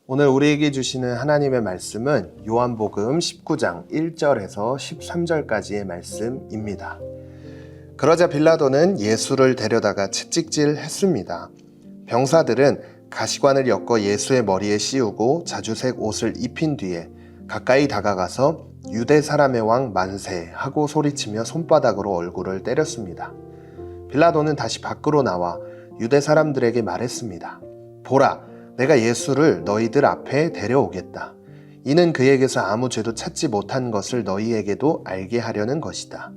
오늘 우리에게 주시는 하나님의 말씀은 요한복음 19장 1절에서 13절까지의 말씀입니다. 그러자 빌라도는 예수를 데려다가 채찍질 했습니다. 병사들은 가시관을 엮어 예수의 머리에 씌우고 자주색 옷을 입힌 뒤에 가까이 다가가서 유대 사람의 왕 만세 하고 소리치며 손바닥으로 얼굴을 때렸습니다. 빌라도는 다시 밖으로 나와 유대 사람들에게 말했습니다. 보라, 내가 예수를 너희들 앞에 데려오겠다. 이는 그에게서 아무 죄도 찾지 못한 것을 너희에게도 알게 하려는 것이다.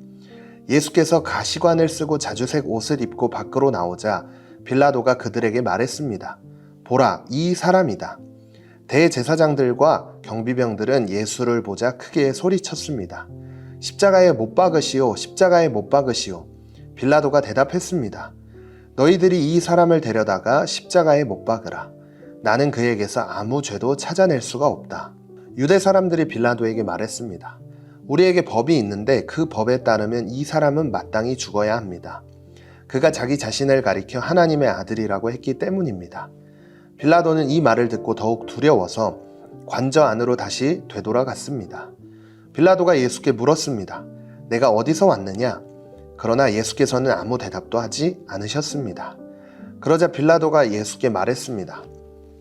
예수께서 가시관을 쓰고 자주색 옷을 입고 밖으로 나오자 빌라도가 그들에게 말했습니다. 보라, 이 사람이다. 대제사장들과 경비병들은 예수를 보자 크게 소리쳤습니다. 십자가에 못 박으시오, 십자가에 못 박으시오. 빌라도가 대답했습니다. 너희들이 이 사람을 데려다가 십자가에 못 박으라. 나는 그에게서 아무 죄도 찾아낼 수가 없다. 유대 사람들이 빌라도에게 말했습니다. 우리에게 법이 있는데 그 법에 따르면 이 사람은 마땅히 죽어야 합니다. 그가 자기 자신을 가리켜 하나님의 아들이라고 했기 때문입니다. 빌라도는 이 말을 듣고 더욱 두려워서 관저 안으로 다시 되돌아갔습니다. 빌라도가 예수께 물었습니다. 내가 어디서 왔느냐? 그러나 예수께서는 아무 대답도 하지 않으셨습니다. 그러자 빌라도가 예수께 말했습니다.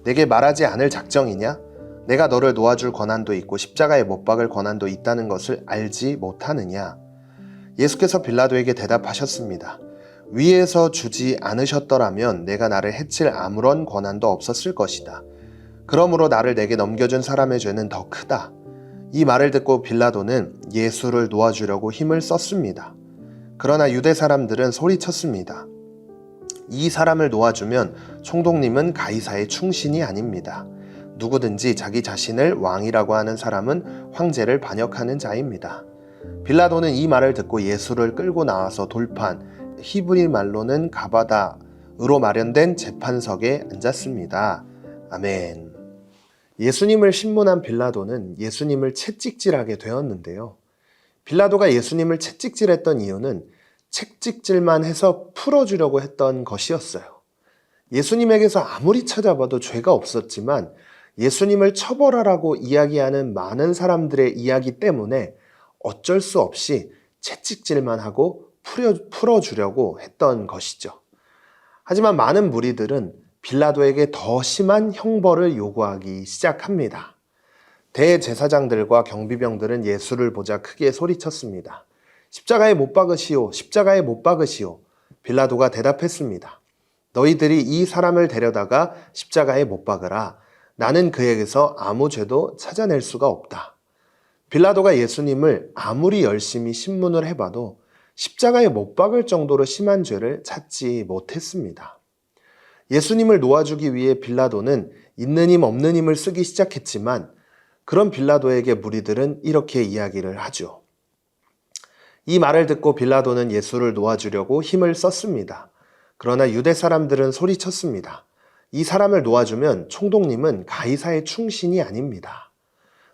내게 말하지 않을 작정이냐? 내가 너를 놓아줄 권한도 있고 십자가에 못 박을 권한도 있다는 것을 알지 못하느냐? 예수께서 빌라도에게 대답하셨습니다. 위에서 주지 않으셨더라면 내가 나를 해칠 아무런 권한도 없었을 것이다. 그러므로 나를 내게 넘겨준 사람의 죄는 더 크다. 이 말을 듣고 빌라도는 예수를 놓아주려고 힘을 썼습니다. 그러나 유대 사람들은 소리쳤습니다. 이 사람을 놓아주면 총독님은 가이사의 충신이 아닙니다. 누구든지 자기 자신을 왕이라고 하는 사람은 황제를 반역하는 자입니다. 빌라도는 이 말을 듣고 예수를 끌고 나와서 돌판, 히브리 말로는 가바다으로 마련된 재판석에 앉았습니다. 아멘. 예수님을 신문한 빌라도는 예수님을 채찍질하게 되었는데요. 빌라도가 예수님을 채찍질했던 이유는 채찍질만 해서 풀어주려고 했던 것이었어요. 예수님에게서 아무리 찾아봐도 죄가 없었지만 예수님을 처벌하라고 이야기하는 많은 사람들의 이야기 때문에 어쩔 수 없이 채찍질만 하고 풀어주려고 했던 것이죠. 하지만 많은 무리들은 빌라도에게 더 심한 형벌을 요구하기 시작합니다. 대제사장들과 경비병들은 예수를 보자 크게 소리쳤습니다. 십자가에 못 박으시오, 십자가에 못 박으시오. 빌라도가 대답했습니다. 너희들이 이 사람을 데려다가 십자가에 못 박으라. 나는 그에게서 아무 죄도 찾아낼 수가 없다. 빌라도가 예수님을 아무리 열심히 신문을 해봐도 십자가에 못 박을 정도로 심한 죄를 찾지 못했습니다. 예수님을 놓아주기 위해 빌라도는 있는 힘 없는 힘을 쓰기 시작했지만 그런 빌라도에게 무리들은 이렇게 이야기를 하죠. 이 말을 듣고 빌라도는 예수를 놓아주려고 힘을 썼습니다. 그러나 유대 사람들은 소리쳤습니다. 이 사람을 놓아주면 총독님은 가이사의 충신이 아닙니다.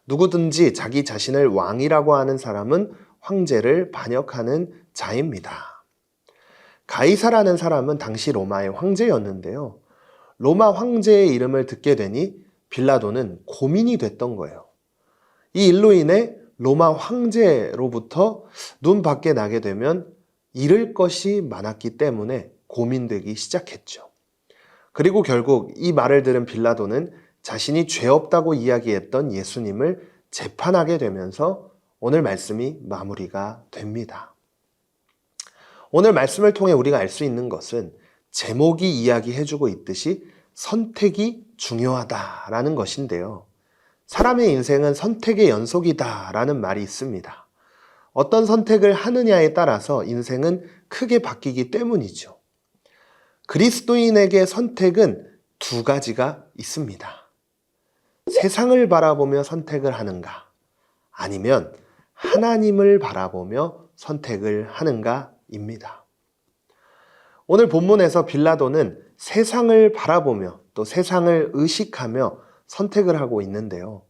누구든지 자기 자신을 왕이라고 하는 사람은 황제를 반역하는 자입니다. 가이사라는 사람은 당시 로마의 황제였는데요. 로마 황제의 이름을 듣게 되니 빌라도는 고민이 됐던 거예요. 이 일로 인해 로마 황제로부터 눈 밖에 나게 되면 잃을 것이 많았기 때문에 고민되기 시작했죠. 그리고 결국 이 말을 들은 빌라도는 자신이 죄 없다고 이야기했던 예수님을 재판하게 되면서 오늘 말씀이 마무리가 됩니다. 오늘 말씀을 통해 우리가 알 수 있는 것은 제목이 이야기해주고 있듯이 선택이 중요하다라는 것인데요. 사람의 인생은 선택의 연속이다라는 말이 있습니다. 어떤 선택을 하느냐에 따라서 인생은 크게 바뀌기 때문이죠. 그리스도인에게 선택은 두 가지가 있습니다. 세상을 바라보며 선택을 하는가, 아니면 하나님을 바라보며 선택을 하는가입니다. 오늘 본문에서 빌라도는 세상을 바라보며 또 세상을 의식하며 선택을 하고 있는데요.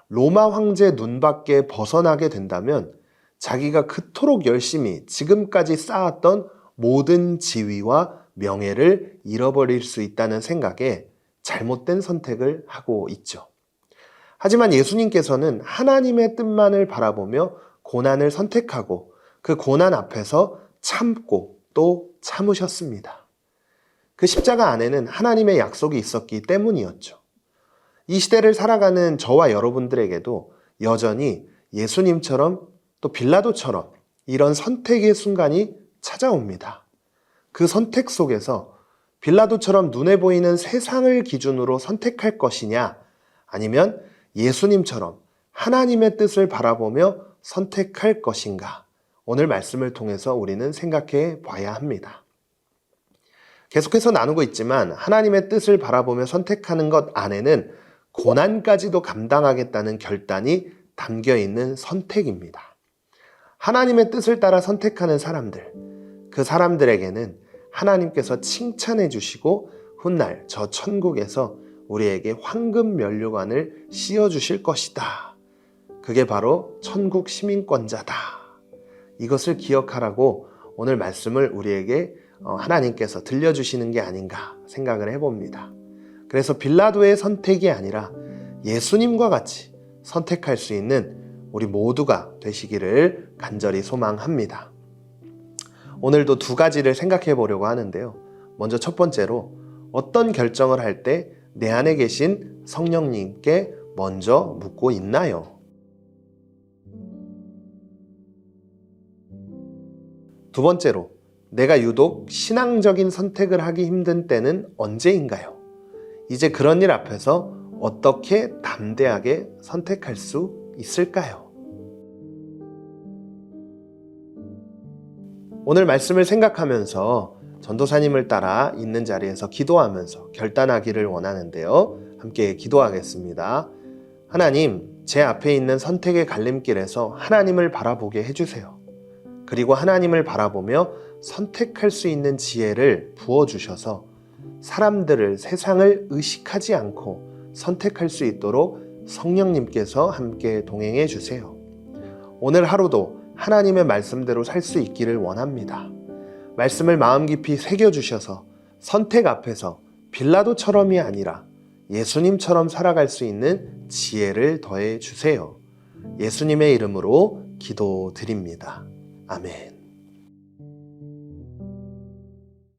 로마 황제 눈밖에 벗어나게 된다면 자기가 그토록 열심히 지금까지 쌓았던 모든 지위와 명예를 잃어버릴 수 있다는 생각에 잘못된 선택을 하고 있죠. 하지만 예수님께서는 하나님의 뜻만을 바라보며 고난을 선택하고 그 고난 앞에서 참고 또 참으셨습니다. 그 십자가 안에는 하나님의 약속이 있었기 때문이었죠. 이 시대를 살아가는 저와 여러분들에게도 여전히 예수님처럼 또 빌라도처럼 이런 선택의 순간이 찾아옵니다. 그 선택 속에서 빌라도처럼 눈에 보이는 세상을 기준으로 선택할 것이냐, 아니면 예수님처럼 하나님의 뜻을 바라보며 선택할 것인가, 오늘 말씀을 통해서 우리는 생각해 봐야 합니다. 계속해서 나누고 있지만 하나님의 뜻을 바라보며 선택하는 것 안에는 고난까지도 감당하겠다는 결단이 담겨 있는 선택입니다. 하나님의 뜻을 따라 선택하는 사람들, 그 사람들에게는 하나님께서 칭찬해 주시고 훗날 저 천국에서 우리에게 황금 면류관을 씌워주실 것이다. 그게 바로 천국 시민권자다. 이것을 기억하라고 오늘 말씀을 우리에게 하나님께서 들려주시는 게 아닌가 생각을 해봅니다. 그래서 빌라도의 선택이 아니라 예수님과 같이 선택할 수 있는 우리 모두가 되시기를 간절히 소망합니다. 오늘도 두 가지를 생각해 보려고 하는데요. 먼저 첫 번째로, 어떤 결정을 할 때 내 안에 계신 성령님께 먼저 묻고 있나요? 두 번째로, 내가 유독 신앙적인 선택을 하기 힘든 때는 언제인가요? 이제 그런 일 앞에서 어떻게 담대하게 선택할 수 있을까요? 오늘 말씀을 생각하면서 전도사님을 따라 있는 자리에서 기도하면서 결단하기를 원하는데요. 함께 기도하겠습니다. 하나님, 제 앞에 있는 선택의 갈림길에서 하나님을 바라보게 해주세요. 그리고 하나님을 바라보며 선택할 수 있는 지혜를 부어주셔서 사람들을, 세상을 의식하지 않고 선택할 수 있도록 성령님께서 함께 동행해 주세요. 오늘 하루도 하나님의 말씀대로 살 수 있기를 원합니다. 말씀을 마음 깊이 새겨주셔서 선택 앞에서 빌라도처럼이 아니라 예수님처럼 살아갈 수 있는 지혜를 더해 주세요. 예수님의 이름으로 기도드립니다. 아멘.